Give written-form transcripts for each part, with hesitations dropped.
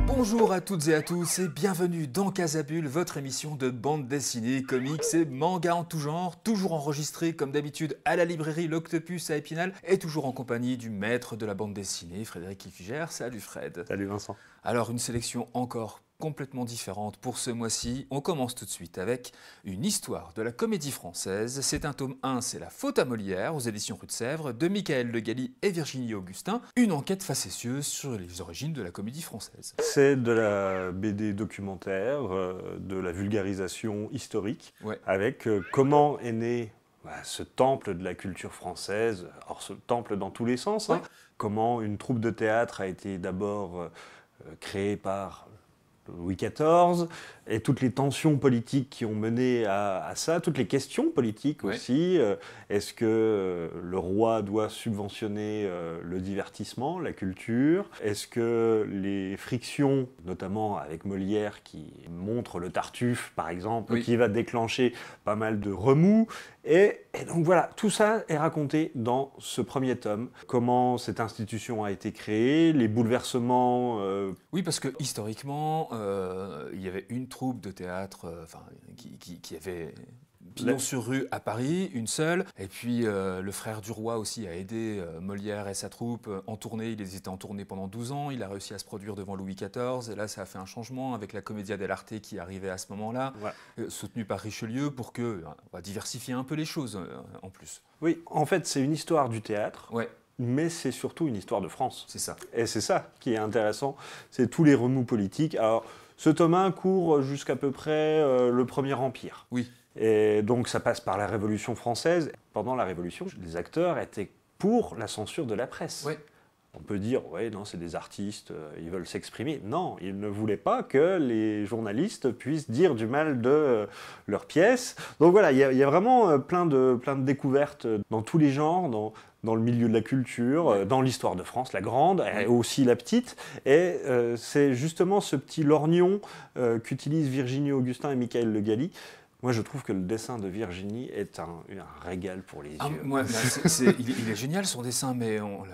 Bonjour à toutes et à tous et bienvenue dans Casabule, votre émission de bande dessinée, comics et manga en tout genre, toujours enregistré comme d'habitude à la librairie L'Octopus à Épinal et toujours en compagnie du maître de la bande dessinée, Frédéric Kiffiger. Salut Fred. Salut Vincent. Alors une sélection encore complètement différente pour ce mois-ci. On commence tout de suite avec une histoire de la comédie française. C'est un tome 1, c'est La faute à Molière, aux éditions Rue de Sèvres, de Michael Le Galli et Virginie Augustin. Une enquête facétieuse sur les origines de la comédie française. C'est de la BD documentaire, de la vulgarisation historique, avec comment est né ce temple de la culture française, alors ce temple dans tous les sens, comment une troupe de théâtre a été d'abord créée par Louis XIV, et toutes les tensions politiques qui ont mené à ça, toutes les questions politiques aussi. Est-ce que le roi doit subventionner le divertissement, la culture? Est-ce que les frictions, notamment avec Molière qui montre le Tartuffe par exemple, qui va déclencher pas mal de remous, et donc voilà, tout ça est raconté dans ce premier tome. Comment cette institution a été créée, les bouleversements... Oui, parce que historiquement, il y avait une troupe de théâtre qui avait pignon sur rue à Paris, une seule. Et puis le frère du roi aussi a aidé Molière et sa troupe en tournée. Ils étaient en tournée pendant 12 ans. Il a réussi à se produire devant Louis XIV. Et là, ça a fait un changement avec la Commedia dell'arte qui arrivait à ce moment-là, soutenue par Richelieu pour on va diversifier un peu les choses en plus. Oui, en fait, c'est une histoire du théâtre. Mais c'est surtout une histoire de France. C'est ça. Et c'est ça qui est intéressant, c'est tous les remous politiques. Alors, ce tome 1 court jusqu'à peu près le Premier Empire. Oui. Et donc ça passe par la Révolution française. Pendant la Révolution, les acteurs étaient pour la censure de la presse. On peut dire, non, c'est des artistes, ils veulent s'exprimer. Non, ils ne voulaient pas que les journalistes puissent dire du mal de leurs pièces. Donc voilà, il y a vraiment plein de découvertes dans tous les genres, dans le milieu de la culture, dans l'histoire de France, la grande, et aussi la petite. Et c'est justement ce petit lorgnon qu'utilisent Virginie Augustin et Michael Le Galli. Moi, je trouve que le dessin de Virginie est un régal pour les yeux. Il est génial son dessin, mais on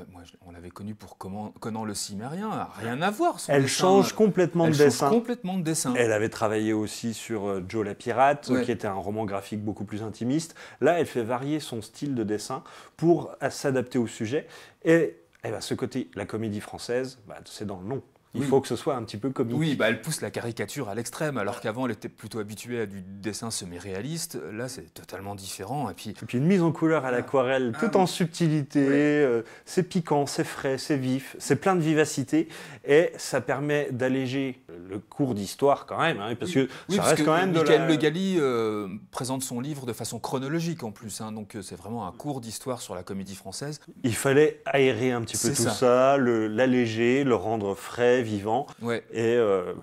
l'avait connu pour Conan le Cimérien. Rien à voir son Elle dessin. Change complètement de dessin. Complètement de dessin. Elle avait travaillé aussi sur Joe la pirate, qui était un roman graphique beaucoup plus intimiste. Là, elle fait varier son style de dessin pour s'adapter au sujet. Et ce côté, la comédie française, c'est dans le nom. Il faut que ce soit un petit peu comique. Oui, elle pousse la caricature à l'extrême, alors qu'avant elle était plutôt habituée à du dessin semi-réaliste. Là, c'est totalement différent. Et puis une mise en couleur à l'aquarelle, tout en subtilité. C'est piquant, c'est frais, c'est vif, c'est plein de vivacité. Et ça permet d'alléger le cours d'histoire quand même, parce que ça reste quand même Michael Le Galli présente son livre de façon chronologique en plus. Donc c'est vraiment un cours d'histoire sur la comédie française. Il fallait aérer un petit peu tout ça, l'alléger, le rendre frais, vivant. Et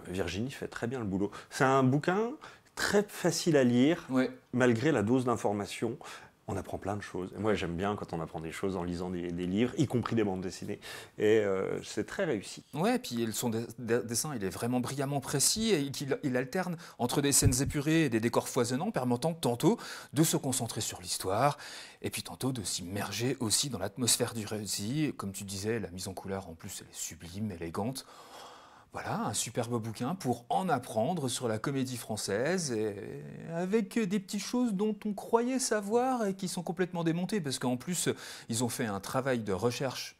Virginie fait très bien le boulot. C'est un bouquin très facile à lire, malgré la dose d'information. On apprend plein de choses. Et moi, j'aime bien quand on apprend des choses en lisant des livres, y compris des bandes dessinées. Et c'est très réussi. Ouais, puis son dessin, il est vraiment brillamment précis et il alterne entre des scènes épurées et des décors foisonnants, permettant tantôt de se concentrer sur l'histoire et puis tantôt de s'immerger aussi dans l'atmosphère du récit. Comme tu disais, la mise en couleur, en plus, elle est sublime, élégante. Voilà, un superbe bouquin pour en apprendre sur la comédie française, et avec des petites choses dont on croyait savoir et qui sont complètement démontées, parce qu'en plus, ils ont fait un travail de recherche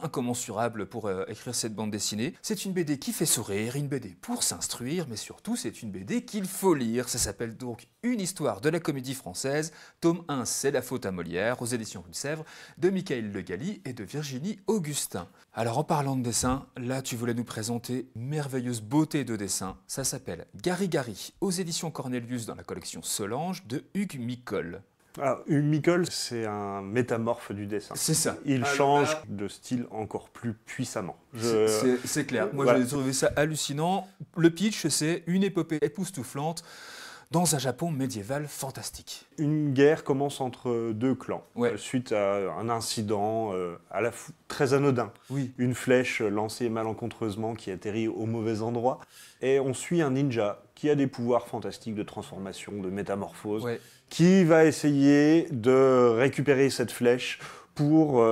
incommensurable pour écrire cette bande dessinée. C'est une BD qui fait sourire, une BD pour s'instruire, mais surtout c'est une BD qu'il faut lire. Ça s'appelle donc Une histoire de la comédie française. Tome 1, c'est La faute à Molière, aux éditions Rue de Sèvres, de Michael Le Galli et de Virginie Augustin. Alors en parlant de dessin, là tu voulais nous présenter une merveilleuse beauté de dessin. Ça s'appelle Gary Gary, aux éditions Cornelius dans la collection Solange de Hugues Micol. Alors, Hugues Micol, c'est un métamorphe du dessin. C'est ça. Il change de style encore plus puissamment. C'est clair. Moi, j'ai trouvé ça hallucinant. Le pitch, c'est une épopée époustouflante dans un Japon médiéval fantastique. Une guerre commence entre deux clans, Ouais. suite à un incident très anodin. Oui. Une flèche lancée malencontreusement qui atterrit au mauvais endroit. Et on suit un ninja qui a des pouvoirs fantastiques de transformation, de métamorphose, Ouais. qui va essayer de récupérer cette flèche pour...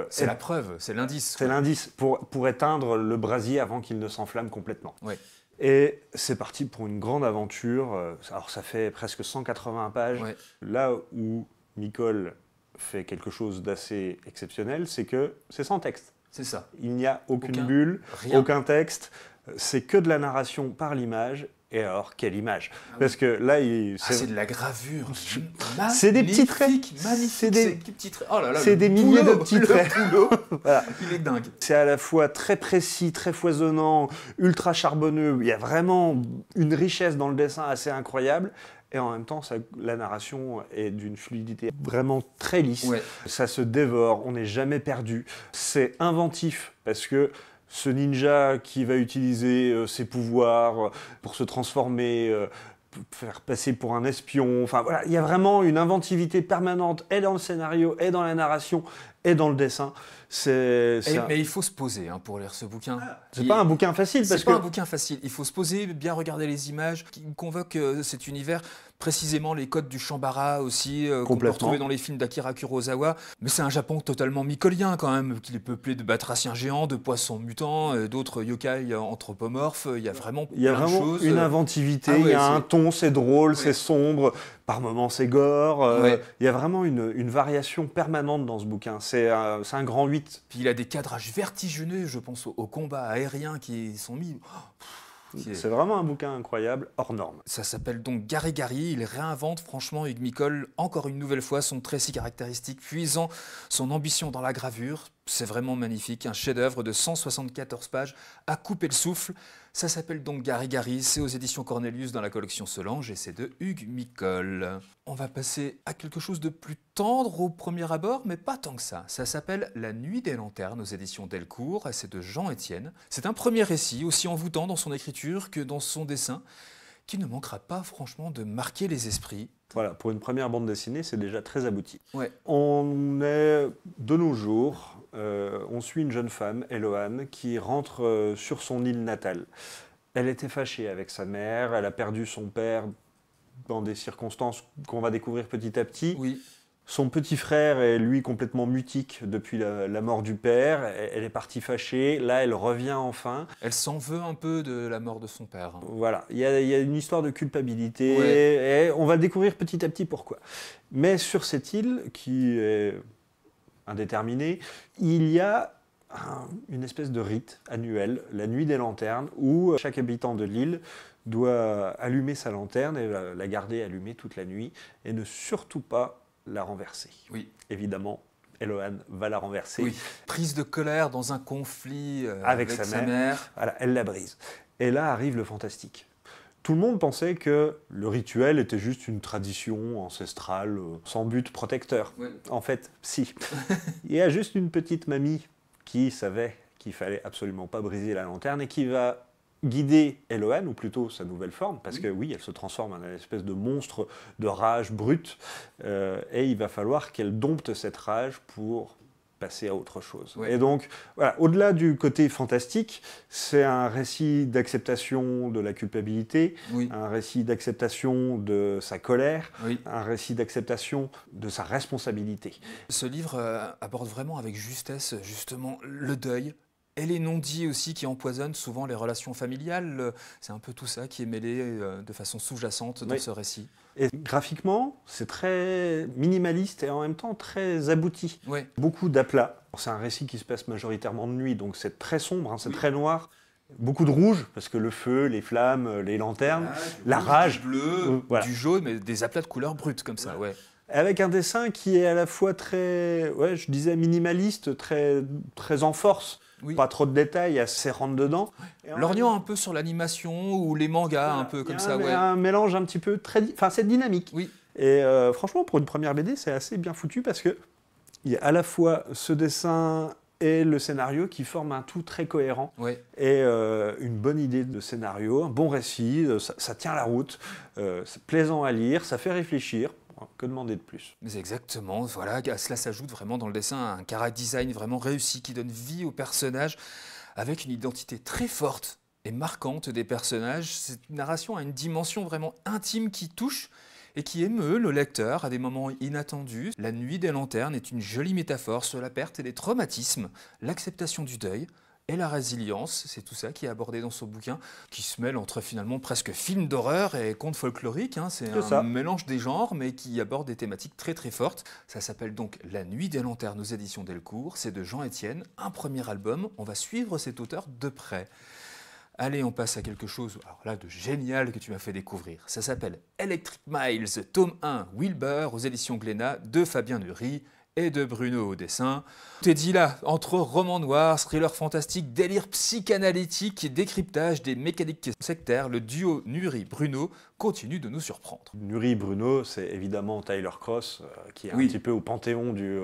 C'est la preuve, c'est l'indice. C'est l'indice, pour éteindre le brasier avant qu'il ne s'enflamme complètement. Ouais. Et c'est parti pour une grande aventure. Alors ça fait presque 180 pages. Ouais. Là où Micol fait quelque chose d'assez exceptionnel, c'est que c'est sans texte. C'est ça. Il n'y a aucune bulle, rien. aucun texte. C'est que de la narration par l'image. Et alors, quelle image! Parce que là, c'est de la gravure. C'est des petits traits. Magnifique. C'est des petits traits. Oh là là, c'est des milliers de petits traits. Voilà. Il est dingue. C'est à la fois très précis, très foisonnant, ultra charbonneux. Il y a vraiment une richesse dans le dessin assez incroyable. Et en même temps, la narration est d'une fluidité vraiment très lisse. Ouais. Ça se dévore, on n'est jamais perdu. C'est inventif parce que ce ninja qui va utiliser ses pouvoirs pour se transformer, faire passer pour un espion, enfin voilà, il y a vraiment une inventivité permanente et dans le scénario, et dans la narration, et dans le dessin. Mais il faut se poser pour lire ce bouquin. C'est pas un bouquin facile. C'est pas un bouquin facile. Il faut se poser, bien regarder les images qui convoquent cet univers, précisément les codes du Shambara aussi, qu'on peut retrouver dans les films d'Akira Kurosawa. Mais c'est un Japon totalement mycolien quand même, qu'il est peuplé de batraciens géants, de poissons mutants, d'autres yokai anthropomorphes. Il y a vraiment plein de choses. Une inventivité, il y a un ton, c'est drôle, c'est sombre, par moments c'est gore. Il y a vraiment une variation permanente dans ce bouquin. C'est un grand 8. Puis il a des cadrages vertigineux, je pense aux combats aériens qui sont mis. C'est vraiment un bouquin incroyable, hors norme. Ça s'appelle donc Gary Gary. Il réinvente franchement Hugues Micol encore une nouvelle fois son trait si caractéristique, puisant son ambition dans la gravure. C'est vraiment magnifique, un chef-d'œuvre de 174 pages à couper le souffle. Ça s'appelle donc Gary Gary, c'est aux éditions Cornelius dans la collection Solange et c'est de Hugues Micol. On va passer à quelque chose de plus tendre au premier abord, mais pas tant que ça. Ça s'appelle La Nuit des Lanternes aux éditions Delcourt et c'est de Jean Etienne. C'est un premier récit aussi envoûtant dans son écriture que dans son dessin, qui ne manquera pas franchement de marquer les esprits. Voilà, pour une première bande dessinée, c'est déjà très abouti. Ouais. On est de nos jours, on suit une jeune femme, Eloane, qui rentre sur son île natale. Elle était fâchée avec sa mère, elle a perdu son père dans des circonstances qu'on va découvrir petit à petit. Oui. Son petit frère est, lui, complètement mutique depuis la mort du père. Elle est partie fâchée. Là, elle revient enfin. Elle s'en veut un peu de la mort de son père. Voilà. Il y a une histoire de culpabilité. Ouais. Et on va découvrir petit à petit pourquoi. Mais sur cette île, qui est indéterminée, il y a une espèce de rite annuel, la Nuit des Lanternes, où chaque habitant de l'île doit allumer sa lanterne et la garder allumée toute la nuit et ne surtout pas la renverser. Oui. Évidemment, Eloane va la renverser. Oui. Prise de colère dans un conflit avec sa mère. Voilà, elle la brise. Et là arrive le fantastique. Tout le monde pensait que le rituel était juste une tradition ancestrale, sans but protecteur. Oui. En fait, si. Il y a juste une petite mamie qui savait qu'il fallait absolument pas briser la lanterne et qui va guider Eloane, ou plutôt sa nouvelle forme, parce que oui, elle se transforme en une espèce de monstre de rage brute, et il va falloir qu'elle dompte cette rage pour passer à autre chose. Ouais. Et donc, voilà, au-delà du côté fantastique, c'est un récit d'acceptation de la culpabilité, oui. un récit d'acceptation de sa colère, oui. un récit d'acceptation de sa responsabilité. Ce livre aborde vraiment avec justesse, justement, le deuil, et les non-dits aussi qui empoisonnent souvent les relations familiales. C'est un peu tout ça qui est mêlé de façon sous-jacente dans ce récit. Et graphiquement, c'est très minimaliste et en même temps très abouti. Oui. Beaucoup d'aplats. C'est un récit qui se passe majoritairement de nuit, donc c'est très sombre, c'est très noir. Beaucoup de rouge, parce que le feu, les flammes, les lanternes, la rage. Du bleu, du jaune, mais des aplats de couleurs brutes comme ça. Ouais. Avec un dessin qui est à la fois très, je disais minimaliste, très en force. Oui. Pas trop de détails, assez rentre-dedans. Lorgnant un peu sur l'animation ou les mangas, un peu comme ça. Il y a un mélange un petit peu très... Enfin, c'est dynamique. Oui. Et franchement, pour une première BD, c'est assez bien foutu parce qu'il y a à la fois ce dessin et le scénario qui forment un tout très cohérent. Et une bonne idée de scénario, un bon récit, ça tient la route, c'est plaisant à lire, ça fait réfléchir. Que demander de plus? Mais exactement, voilà, à cela s'ajoute vraiment dans le dessin un chara design vraiment réussi qui donne vie aux personnages avec une identité très forte et marquante des personnages. Cette narration a une dimension vraiment intime qui touche et qui émeut le lecteur à des moments inattendus. La nuit des lanternes est une jolie métaphore sur la perte et les traumatismes, l'acceptation du deuil et la résilience. C'est tout ça qui est abordé dans ce bouquin, qui se mêle entre finalement presque film d'horreur et conte folklorique. C'est un mélange des genres, mais qui aborde des thématiques très très fortes. Ça s'appelle donc La nuit des lanternes aux éditions Delcourt. C'est de Jean Etienne, un premier album. On va suivre cet auteur de près. Allez, on passe à quelque chose alors là, de génial que tu m'as fait découvrir. Ça s'appelle Electric Miles, tome 1, Wilbur, aux éditions Glénat, de Fabien Nury et de Bruno au dessin. Tout est dit là, entre roman noir, thriller fantastique, délire psychanalytique et décryptage des mécaniques sectaires, le duo Nury-Bruno continue de nous surprendre. Nury-Bruno, c'est évidemment Tyler Cross, qui est un petit peu au panthéon du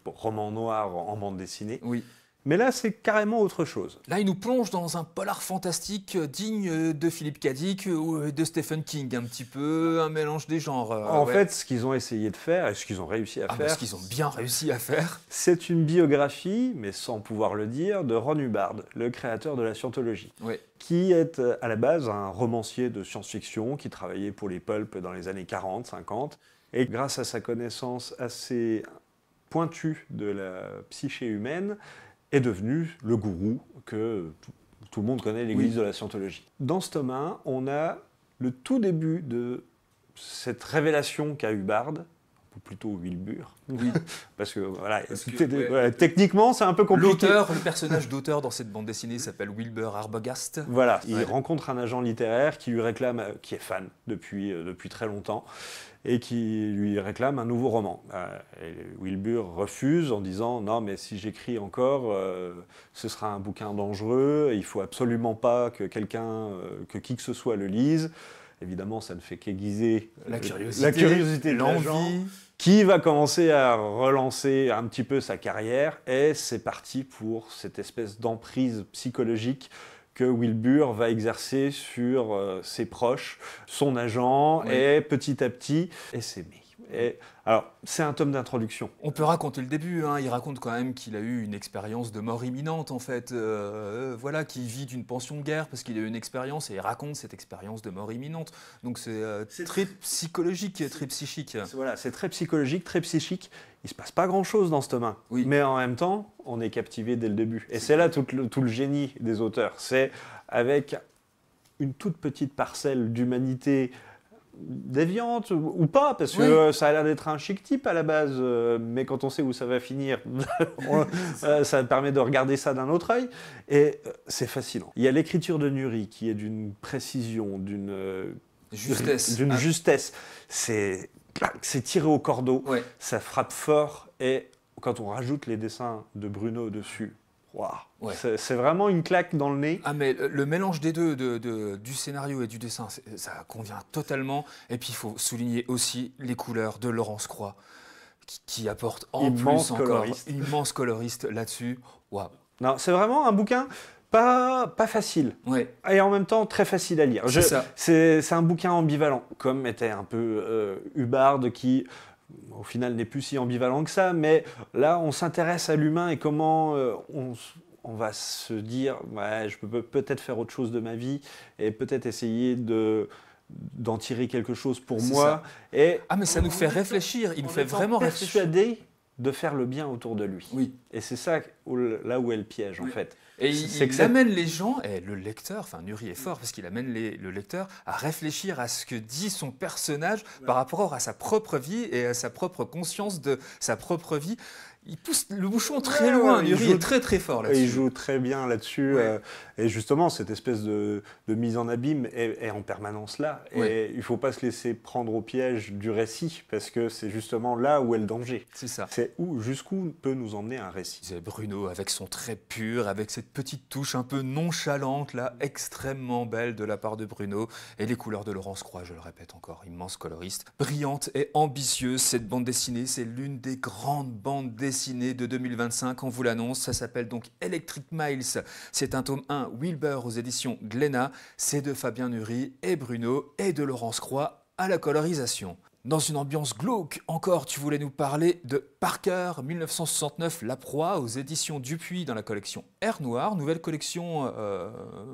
roman noir en bande dessinée. Oui. Mais là, c'est carrément autre chose. Là, il nous plonge dans un polar fantastique digne de Philip K. Dick ou de Stephen King, un petit peu un mélange des genres. En fait, ce qu'ils ont essayé de faire, et ce qu'ils ont réussi à faire... Ce qu'ils ont bien réussi à faire. C'est une biographie, mais sans pouvoir le dire, de Ron Hubbard, le créateur de la scientologie, qui est à la base un romancier de science-fiction, qui travaillait pour les pulps dans les années 40, 50, et grâce à sa connaissance assez pointue de la psyché humaine, est devenu le gourou que tout le monde connaît, l'église de la scientologie. Dans ce tome 1, on a le tout début de cette révélation qu'a Hubbard, ou plutôt Wilbur, parce que, voilà, techniquement c'est un peu compliqué. Le personnage d'auteur dans cette bande dessinée s'appelle Wilbur Arbogast. Voilà, il rencontre un agent littéraire qui lui réclame, qui est fan depuis très longtemps, et qui lui réclame un nouveau roman. Et Wilbur refuse en disant « Non, mais si j'écris encore, ce sera un bouquin dangereux, il ne faut absolument pas que qui que ce soit le lise. » Évidemment, ça ne fait qu'aiguiser la curiosité de l'envie, qui va commencer à relancer un petit peu sa carrière, et c'est parti pour cette espèce d'emprise psychologique que Wilbur va exercer sur ses proches, son agent, et petit à petit, et s'aimer. Alors, c'est un tome d'introduction. On peut raconter le début, il raconte quand même qu'il a eu une expérience de mort imminente, en fait. Voilà, qu'il vit d'une pension de guerre parce qu'il a eu une expérience et il raconte cette expérience de mort imminente. Donc c'est très psychologique, très psychique. Voilà, c'est très psychologique, très psychique. Il ne se passe pas grand-chose dans ce tome 1. Mais en même temps, on est captivé dès le début. Et c'est là tout le génie des auteurs. C'est avec une toute petite parcelle d'humanité déviante ou pas, parce que ça a l'air d'être un chic type à la base, mais quand on sait où ça va finir, ça permet de regarder ça d'un autre œil, et c'est fascinant. Il y a l'écriture de Nury qui est d'une précision, d'une justesse. C'est tiré au cordeau, ça frappe fort, et quand on rajoute les dessins de Bruno dessus, wow. C'est vraiment une claque dans le nez. Mais le mélange des deux, du scénario et du dessin, ça convient totalement. Et puis il faut souligner aussi les couleurs de Laurence Croix, qui apporte immense coloriste là-dessus. Wow. Non, c'est vraiment un bouquin pas facile, et en même temps très facile à lire. C'est un bouquin ambivalent, comme était un peu Hubbard, qui au final n'est plus si ambivalent que ça, mais là on s'intéresse à l'humain et comment on va se dire je peux peut-être faire autre chose de ma vie et peut-être essayer d'en tirer quelque chose pour moi. Mais ça nous fait réfléchir, il nous fait vraiment réfléchir. Persuadé de faire le bien autour de lui. Et c'est ça là où est le piège en fait. Et il amène les gens, et le lecteur, enfin Nury est fort parce qu'il amène le lecteur à réfléchir à ce que dit son personnage par rapport à sa propre vie et à sa propre conscience de sa propre vie. Il pousse le bouchon très loin, Nury est très très fort là-dessus. Il joue très bien là-dessus, et justement cette espèce de mise en abîme est en permanence là, et il ne faut pas se laisser prendre au piège du récit, parce que c'est justement là où est le danger. C'est ça. C'est jusqu'où peut nous emmener un récit. C'est Bruno avec son trait pur, avec cette petite touche un peu nonchalante là, extrêmement belle de la part de Bruno, et les couleurs de Laurence Croix, je le répète encore, immense coloriste. Brillante et ambitieuse, cette bande dessinée, c'est l'une des grandes bandes dessinées dessinée de 2025, on vous l'annonce. Ça s'appelle donc Electric Miles. C'est un tome 1 Wilbur aux éditions Glénat. C'est de Fabien Nury et Bruno et de Laurence Croix à la colorisation. Dans une ambiance glauque, encore, tu voulais nous parler de Parker, 1969, La Proie, aux éditions Dupuis, dans la collection Air Noir, nouvelle collection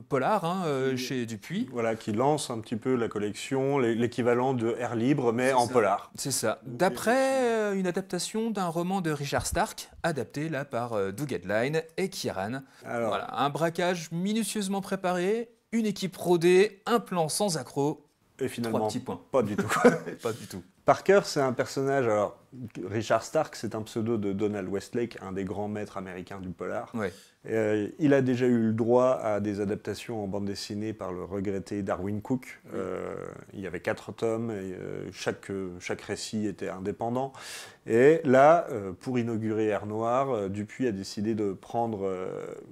polar chez Dupuis. Voilà, qui lance un petit peu la collection, l'équivalent de Air Libre, mais en polar. C'est ça. D'après une adaptation d'un roman de Richard Stark, adapté là par Doug Edline et Kieran. Voilà, un braquage minutieusement préparé, une équipe rodée, un plan sans accroc. Et finalement, 3 petits points. Pas du tout. Pas du tout. Parker, c'est un personnage. Alors, Richard Stark, c'est un pseudo de Donald Westlake, un des grands maîtres américains du polar. Ouais. Il a déjà eu le droit à des adaptations en bande dessinée par le regretté Darwin Cook. Il y avait 4 tomes et chaque récit était indépendant. Et là, pour inaugurer Air Noir, Dupuis a décidé de prendre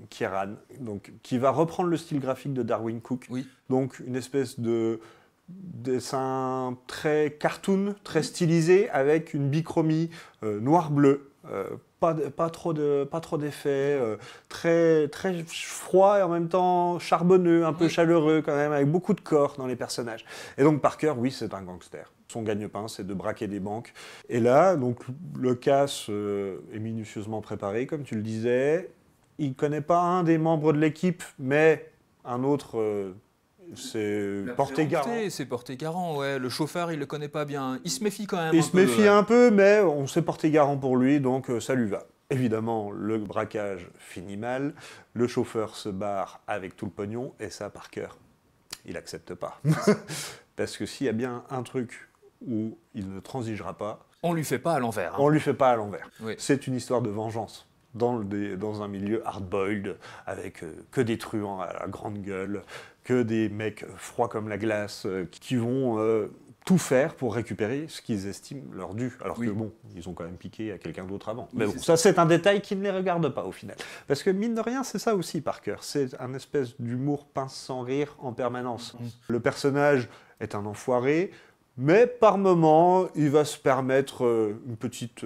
Kieran, donc, qui va reprendre le style graphique de Darwin Cook. Oui. Donc, une espèce de dessin très cartoon, très stylisé, avec une bichromie noir-bleu, pas trop d'effets, très, très froid et en même temps charbonneux, un peu chaleureux quand même, avec beaucoup de corps dans les personnages. Et donc Parker, oui, c'est un gangster. Son gagne-pain, c'est de braquer des banques. Et là, donc, le casse est minutieusement préparé, comme tu le disais. Il ne connaît pas un des membres de l'équipe, mais un autre... c'est porté garant. C'est porté garant, ouais. Le chauffeur, il le connaît pas bien. Il se méfie quand même. Il se méfie un peu, mais on s'est porté garant pour lui, donc ça lui va. Évidemment, le braquage finit mal. Le chauffeur se barre avec tout le pognon, et ça, Parker, il accepte pas. Parce que s'il y a bien un truc où il ne transigera pas... On lui fait pas à l'envers. On lui fait pas à l'envers. Oui. C'est une histoire de vengeance. Dans un milieu hard-boiled, avec que des truands à la grande gueule, que des mecs froids comme la glace, qui vont tout faire pour récupérer ce qu'ils estiment leur dû. Alors que bon, ils ont quand même piqué à quelqu'un d'autre avant. Mais bon, ça c'est un détail qui ne les regarde pas au final. Parce que mine de rien, c'est ça aussi Parker. C'est un espèce d'humour pince sans rire en permanence. Le personnage est un enfoiré, mais par moment, il va se permettre une petite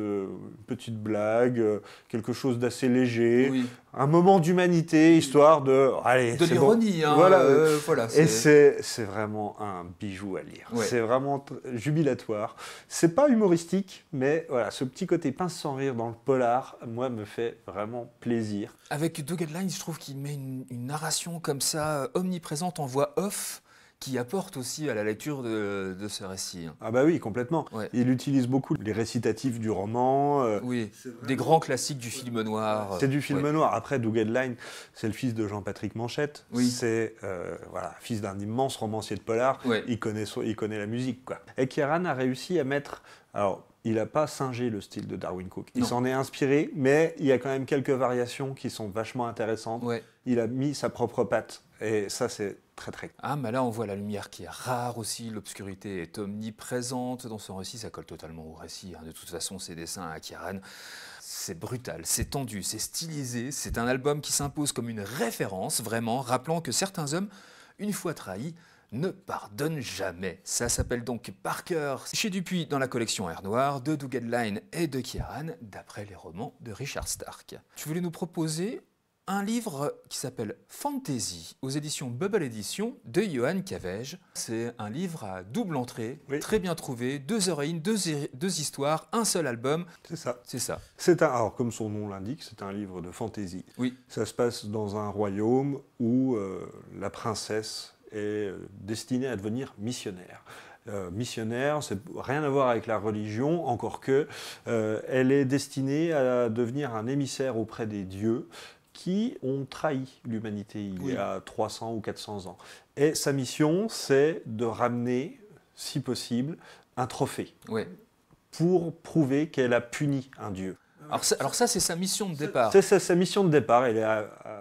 blague, quelque chose d'assez léger, un moment d'humanité, histoire de... Allez, de l'ironie, bon. Hein, voilà. Et c'est vraiment un bijou à lire. Ouais. C'est vraiment jubilatoire. C'est pas humoristique, mais voilà, ce petit côté pince sans rire dans le polar, moi, me fait vraiment plaisir. Avec Doug Edline, je trouve qu'il met une narration comme ça, omniprésente en voix off, qui apporte aussi à la lecture de ce récit. Ah bah oui, complètement. Ouais. Il utilise beaucoup les récitatifs du roman. Oui, des grands classiques du film noir. C'est du film noir. Après, Doug Edline, c'est le fils de Jean-Patrick Manchette. Oui. C'est fils d'un immense romancier de polar. Ouais. Il connaît la musique, quoi. Et Kieran a réussi à mettre... Alors, il n'a pas singé le style de Darwin Cook. Il s'en est inspiré, mais il y a quand même quelques variations qui sont vachement intéressantes. Ouais. Il a mis sa propre patte. Et ça, c'est très, très... Ah, mais là, on voit la lumière qui est rare aussi. L'obscurité est omniprésente dans son récit. Ça colle totalement au récit. De toute façon, ses dessins à Kieran, c'est brutal, c'est tendu, c'est stylisé. C'est un album qui s'impose comme une référence, vraiment, rappelant que certains hommes, une fois trahis, ne pardonne jamais. Ça s'appelle donc Parker, chez Dupuis dans la collection Air Noir, de Doug Edline et de Kieran, d'après les romans de Richard Stark. Tu voulais nous proposer un livre qui s'appelle Fantasy, aux éditions Bubble Edition, de Johan Cavege. C'est un livre à double entrée, très bien trouvé, 2 héroïnes, 2 histoires, un seul album. C'est ça. C'est ça. Alors, comme son nom l'indique, c'est un livre de fantasy. Oui. Ça se passe dans un royaume où la princesse est destinée à devenir missionnaire. Missionnaire, c'est rien à voir avec la religion, encore que elle est destinée à devenir un émissaire auprès des dieux qui ont trahi l'humanité il y a 300 ou 400 ans. Et sa mission, c'est de ramener, si possible, un trophée pour prouver qu'elle a puni un dieu. Alors ça, c'est sa mission de départ. C'est sa mission de départ.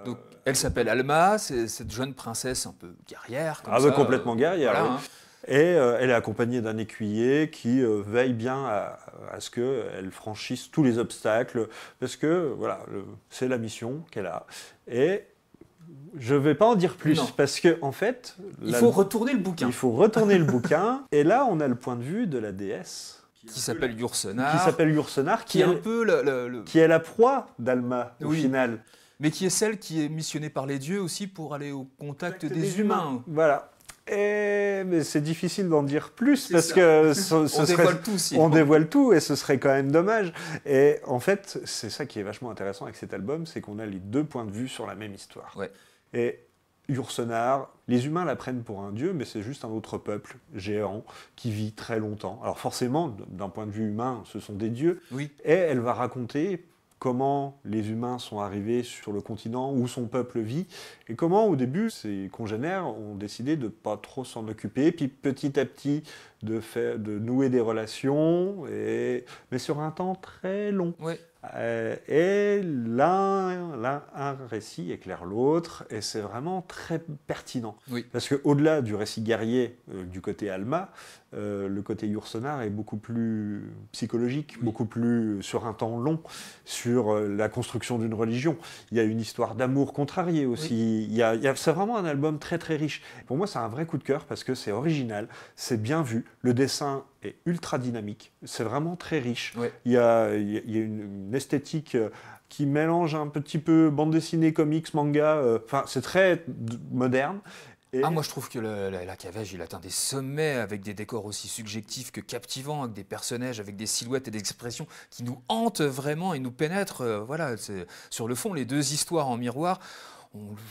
Donc, elle s'appelle Alma, c'est cette jeune princesse un peu guerrière. Complètement guerrière, voilà, oui. Et elle est accompagnée d'un écuyer qui veille bien à ce qu'elle franchisse tous les obstacles, parce que voilà, c'est la mission qu'elle a. Et je ne vais pas en dire plus, parce qu'en fait... Il faut retourner le bouquin. Il faut retourner le bouquin, et là on a le point de vue de la déesse qui s'appelle Yourcenar. Qui s'appelle Yourcenar, qui est un peu qui est la proie d'Alma, au final. Mais qui est celle qui est missionnée par les dieux aussi pour aller au contact des humains. Voilà. Mais c'est difficile d'en dire plus parce que on dévoile tout et ce serait quand même dommage. Et en fait, c'est ça qui est vachement intéressant avec cet album, c'est qu'on a les deux points de vue sur la même histoire. Ouais. Et Yourcenar, les humains la prennent pour un dieu, mais c'est juste un autre peuple géant qui vit très longtemps. Alors forcément, d'un point de vue humain, ce sont des dieux. Oui. Et elle va raconter comment les humains sont arrivés sur le continent où son peuple vit, et comment au début ses congénères ont décidé de ne pas trop s'en occuper, puis petit à petit de nouer des relations, mais sur un temps très long. Ouais. Et un récit éclaire l'autre, et c'est vraiment très pertinent. Oui. Parce qu'au-delà du récit guerrier du côté Alma, le côté Yourcenar est beaucoup plus psychologique, beaucoup plus sur un temps long, sur la construction d'une religion. Il y a une histoire d'amour contrarié aussi. C'est vraiment un album très très riche. Pour moi, c'est un vrai coup de cœur parce que c'est original, c'est bien vu, le dessin est ultra dynamique, c'est vraiment très riche. Ouais. Il y a une esthétique qui mélange un petit peu bande dessinée, comics, manga, c'est très moderne. Moi je trouve que la Cavège, il atteint des sommets avec des décors aussi subjectifs que captivants, avec des personnages, avec des silhouettes et des expressions qui nous hantent vraiment et nous pénètrent. Sur le fond, les deux histoires en miroir.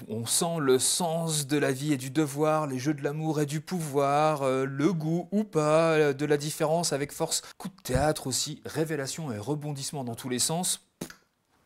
On sent le sens de la vie et du devoir, les jeux de l'amour et du pouvoir, le goût ou pas de la différence avec force. Coup de théâtre aussi, révélation et rebondissement dans tous les sens.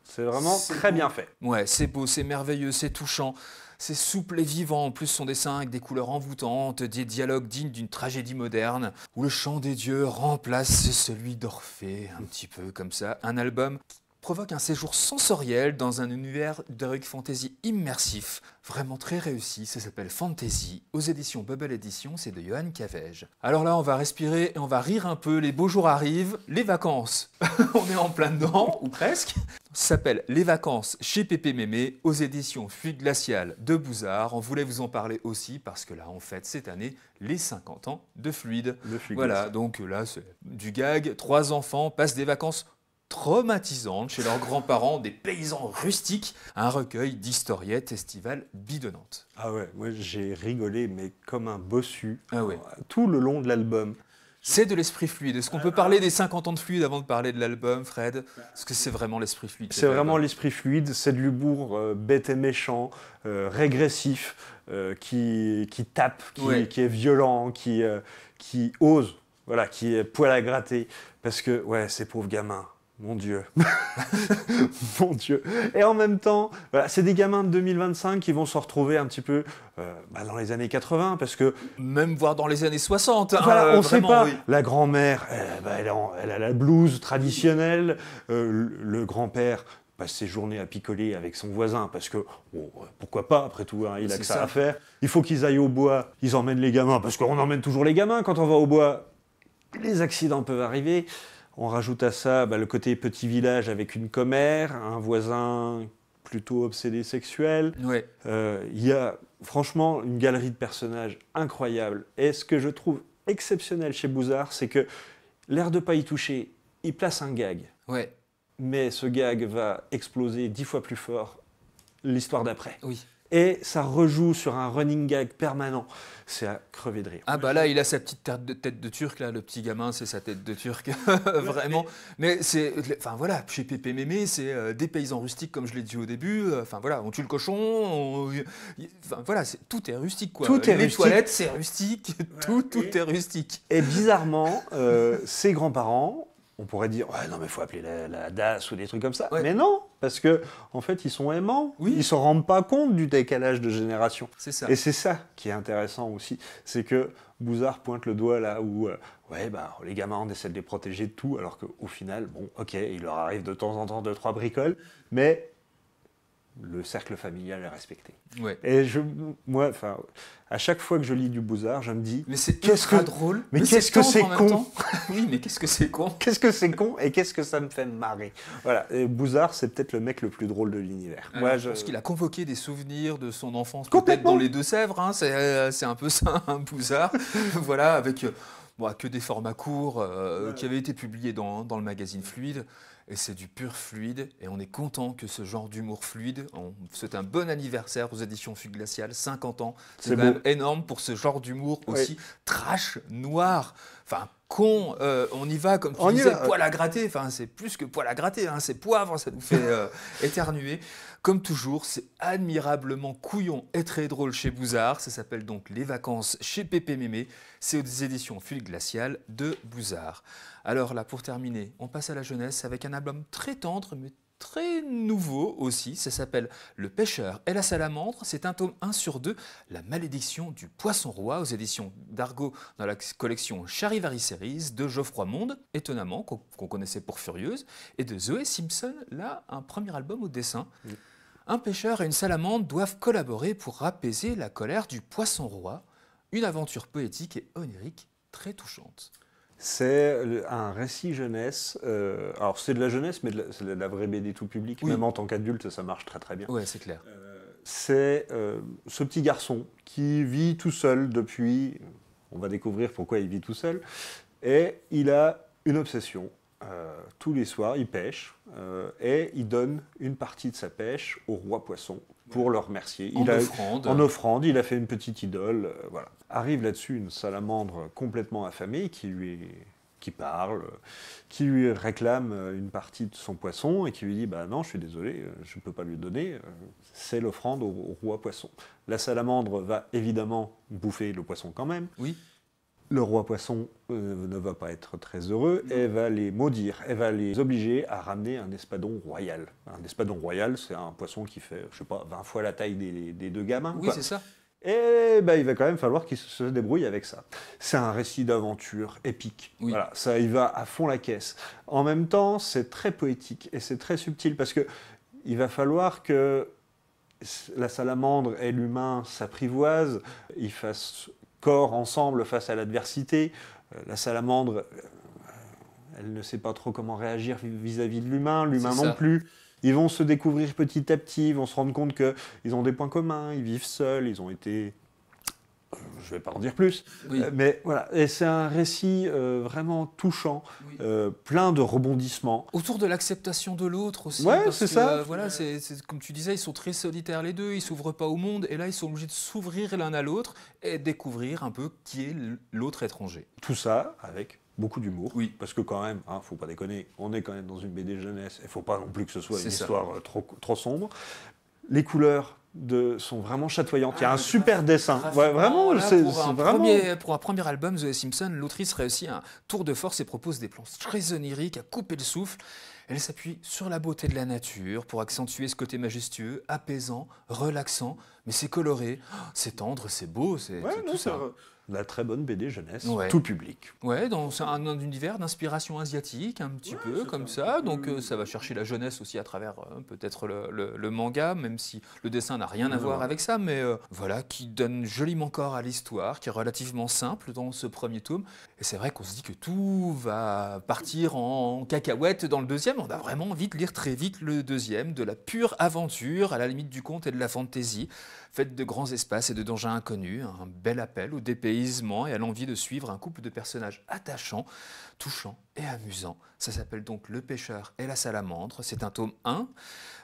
C'est vraiment très bien fait. Ouais, c'est beau, c'est merveilleux, c'est touchant. C'est souple et vivant, en plus son dessin avec des couleurs envoûtantes, des dialogues dignes d'une tragédie moderne, où le chant des dieux remplace celui d'Orphée, un petit peu comme ça. Un album qui provoque un séjour sensoriel dans un univers d'heroic fantasy immersif, vraiment très réussi. Ça s'appelle Fantasy, aux éditions Bubble Edition, c'est de Johan Cavège. Alors là, on va respirer et on va rire un peu, les beaux jours arrivent, les vacances, on est en plein dedans, ou presque. Ça s'appelle Les vacances chez Pépé Mémé, aux éditions Fluide Glacial de Bouzard. On voulait vous en parler aussi parce que là, on fête cette année les 50 ans de Fluide. Voilà, donc là, c'est du gag. 3 enfants passent des vacances traumatisantes chez leurs grands-parents, des paysans rustiques, un recueil d'historiettes estivales bidonnantes. Ah ouais, moi j'ai rigolé, mais comme un bossu, ouais. Tout le long de l'album. C'est de l'esprit fluide. Est-ce qu'on peut parler des 50 ans de Fluide avant de parler de l'album, Fred? Parce que c'est vraiment l'esprit fluide. C'est vraiment l'esprit fluide, c'est de l'humour bête et méchant, régressif, qui tape, qui est violent, qui ose, voilà, qui est poil à gratter. Parce que, ces pauvres gamins, mon Dieu. Mon Dieu. Et en même temps, voilà, c'est des gamins de 2025 qui vont se retrouver un petit peu dans les années 80, parce que... Même voire dans les années 60. Voilà, on ne sait pas. Oui. La grand-mère, elle a la blouse traditionnelle. Le grand-père passe ses journées à picoler avec son voisin, parce que, pourquoi pas, après tout, il a que ça à faire. Il faut qu'ils aillent au bois, ils emmènent les gamins, parce qu'on emmène toujours les gamins quand on va au bois. Les accidents peuvent arriver. On rajoute à ça le côté petit village avec une commère, un voisin plutôt obsédé sexuel. Ouais. Y a franchement une galerie de personnages incroyable. Et ce que je trouve exceptionnel chez Bouzard, c'est que l'air de pas y toucher, il place un gag. Ouais. Mais ce gag va exploser 10 fois plus fort l'histoire d'après. Oui. Et ça rejoue sur un running gag permanent. C'est à crever de rire. Ah bah là, il a sa petite tête de turc, là, le petit gamin, c'est sa tête de turc, vraiment. Mais c'est, enfin voilà, chez Pépé Mémé, c'est des paysans rustiques, comme je l'ai dit au début. Enfin voilà, on tue le cochon, enfin voilà, tout est rustique, quoi. Tout est Les rustique. toilettes, c'est rustique, tout est rustique. Et bizarrement, ses grands-parents... On pourrait dire, non mais il faut appeler la DAS ou des trucs comme ça. Ouais. Mais non, parce que en fait, ils sont aimants. Oui. Ils ne se rendent pas compte du décalage de génération. C'est ça. Et c'est ça qui est intéressant aussi. C'est que Bouzard pointe le doigt là où les gamins, on essaie de les protéger de tout, alors qu'au final, il leur arrive de temps en temps 2-3 bricoles, mais le cercle familial est respecté. Ouais. Et moi, à chaque fois que je lis du Bouzard, je me dis, mais c'est ultra drôle. Mais qu'est-ce que c'est con. Oui, mais qu'est-ce que c'est con. Qu'est-ce que c'est con et qu'est-ce que ça me fait marrer. Voilà. Et Bouzard, c'est peut-être le mec le plus drôle de l'univers. Moi, je pense qu'il a convoqué des souvenirs de son enfance, peut-être dans les Deux-Sèvres. C'est un peu ça, Bouzard. Voilà, avec que des formats courts qui avaient été publiés dans le magazine Fluide. Et c'est du pur fluide. Et on est content que ce genre d'humour fluide, on souhaite un bon anniversaire aux éditions Fugue Glaciale, 50 ans. C'est quand même énorme pour ce genre d'humour aussi trash, noir, enfin con. On y va, comme tu disais, poil à gratter. Enfin, c'est plus que poil à gratter, hein, c'est poivre, ça nous fait éternuer. Comme toujours, c'est admirablement couillon et très drôle chez Bouzard. Ça s'appelle donc Les Vacances chez Pépé Mémé. C'est aux éditions Fugue Glaciale de Bouzard. Alors là, pour terminer, on passe à la jeunesse avec un album très tendre, mais très nouveau aussi. Ça s'appelle Le Pêcheur et la Salamandre. C'est un tome 1 sur 2, La Malédiction du Poisson Roi, aux éditions d'Argo dans la collection Charivari Series de Geoffroy Monde, étonnamment, qu'on connaissait pour Furieuse, et de Zoé Simpson, là, un premier album au dessin. Oui. Un pêcheur et une salamandre doivent collaborer pour apaiser la colère du Poisson Roi. Une aventure poétique et onirique très touchante. C'est un récit jeunesse. Alors c'est de la jeunesse, mais c'est de la vraie BD tout public. Oui. Même en tant qu'adulte, ça marche très très bien. Ouais, c'est clair. C'est ce petit garçon qui vit tout seul depuis... On va découvrir pourquoi il vit tout seul. Et il a une obsession. Tous les soirs, il pêche et il donne une partie de sa pêche au roi poisson pour le remercier. En offrande, il a fait une petite idole. Voilà. Arrive là-dessus une salamandre complètement affamée qui parle, qui lui réclame une partie de son poisson et qui lui dit « non, je suis désolé, je ne peux pas lui donner, c'est l'offrande au roi poisson ». La salamandre va évidemment bouffer le poisson quand même. Oui. Le roi poisson ne va pas être très heureux, elle va les maudire, elle va les obliger à ramener un espadon royal. Un espadon royal, c'est un poisson qui fait, 20 fois la taille des deux gamins. Oui, c'est ça. Et il va quand même falloir qu'il se débrouille avec ça. C'est un récit d'aventure épique. Oui. Voilà, ça, il va à fond la caisse. En même temps, c'est très poétique et c'est très subtil parce que il va falloir que la salamandre et l'humain s'apprivoisent, ils fassent corps ensemble face à l'adversité. La salamandre, elle ne sait pas trop comment réagir vis-à-vis de l'humain non plus. Ils vont se découvrir petit à petit, ils vont se rendre compte qu'ils ont des points communs, ils vivent seuls, ils ont été... Je ne vais pas en dire plus, oui. Mais voilà. Et c'est un récit vraiment touchant, oui. Plein de rebondissements. Autour de l'acceptation de l'autre aussi. Ouais, c'est ça. Voilà, c'est comme tu disais, ils sont très solitaires les deux, ils ne s'ouvrent pas au monde, et là ils sont obligés de s'ouvrir l'un à l'autre et découvrir un peu qui est l'autre étranger. Tout ça avec beaucoup d'humour, oui. Parce que quand même, faut pas déconner, on est quand même dans une BD jeunesse, il ne faut pas non plus que ce soit une histoire trop sombre. Les couleurs sont vraiment chatoyantes. Il y a un super dessin. Ouais, vraiment, pour un premier album, Zoé Simpson, l'autrice réussit un tour de force et propose des plans très oniriques à couper le souffle. Elle s'appuie sur la beauté de la nature pour accentuer ce côté majestueux, apaisant, relaxant, mais c'est coloré, c'est tendre, c'est beau, c'est tout ça. La très bonne BD jeunesse, ouais. Tout public. Ouais, c'est un univers d'inspiration asiatique, un petit peu comme ça. Donc ça va chercher la jeunesse aussi à travers peut-être le manga, même si le dessin n'a rien à voir avec ça, mais voilà, qui donne joliment corps à l'histoire, qui est relativement simple dans ce premier tome. Et c'est vrai qu'on se dit que tout va partir en cacahuète dans le deuxième. On a vraiment envie de lire très vite le deuxième, de la pure aventure, à la limite du conte et de la fantaisie, faite de grands espaces et de dangers inconnus, un bel appel au dépaysement et à l'envie de suivre un couple de personnages attachants, touchants et amusants. Ça s'appelle donc Le Pêcheur et la Salamandre. C'est un tome 1,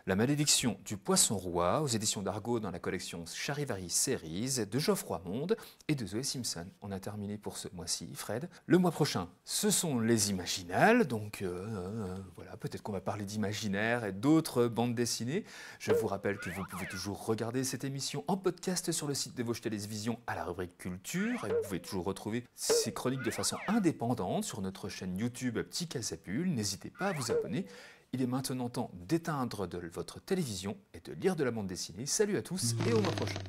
La Malédiction du Poisson Roi, aux éditions d'Argo dans la collection Charivari Series de Geoffroy Monde et de Zoé Simpson. On a terminé pour ce mois-ci, Fred. Le mois prochain, ce sont les Imaginales, donc voilà, peut-être qu'on va parler d'imaginaire et d'autres bandes dessinées. Je vous rappelle que vous pouvez toujours regarder cette émission en podcast sur le site de Vosges Télévisions à la rubrique Culture, et vous pouvez toujours retrouver ces chroniques de façon indépendante sur notre chaîne YouTube Petit Casapule. N'hésitez pas à vous abonner. Il est maintenant temps d'éteindre de votre télévision et de lire de la bande dessinée. Salut à tous et au mois prochain.